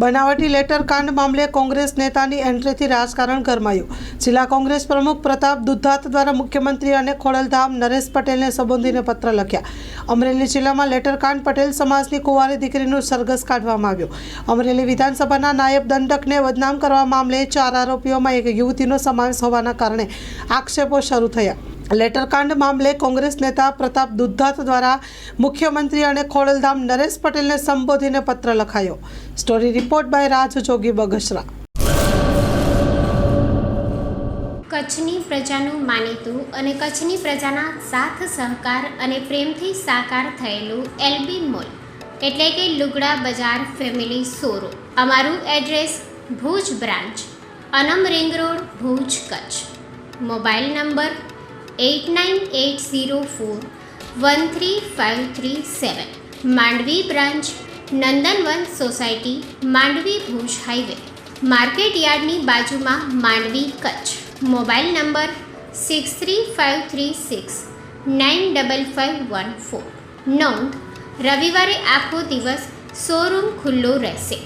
બનાવટી લેટર કાંડ મામલે કોંગ્રેસ નેતાની એન્ટ્રીથી રાજકારણ ગરમાયું। જિલ્લા કોંગ્રેસ પ્રમુખ પ્રતાપ દુધાત દ્વારા મુખ્યમંત્રી અને ખોડલધામ નરેશ પટેલને સંબોધીને પત્ર લખ્યા। અમરેલી જિલ્લામાં લેટર કાંડ પટેલ સમાજની કુંવારી દીકરીનું સરઘસ કાઢવામાં આવ્યું। અમરેલી વિધાનસભાના નાયબ દંડકને બદનામ કરવા મામલે 4 આરોપીઓમાં એક યુવતીનો સમાવેશ હોવાના કારણે આક્ષેપો શરૂ થયા। લેટર કાંડ મામલે કોંગ્રેસ નેતા પ્રતાપ દુધાત દ્વારા મુખ્યમંત્રી અને ખોડલધામ નરેશ પટેલને સંબોધીને પત્ર લખાયો। સ્ટોરી રિપોર્ટ બાય રાજ જોગી બગસરા। કચ્છની પ્રજાનું માનીતું અને કચ્છની પ્રજાના સાથ સહકાર અને પ્રેમથી સાકાર થયેલું એલબી મોલ એટલે કે લુગડા બજાર ફેમિલી શોરૂમ। અમારું address Bhuj branch, Anam ring road, Bhuj, Kutch. Mobile number 8980413537। Mandvi branch, Nandanvan society, Mandvi, Bhuj highway, market યાર્ડની બાજુમાં, માંડવી, કચ્છ। Mobile number 6353695514। નોંધ: રવિવારે આખો દિવસ શોરૂમ ખુલ્લો રહેશે।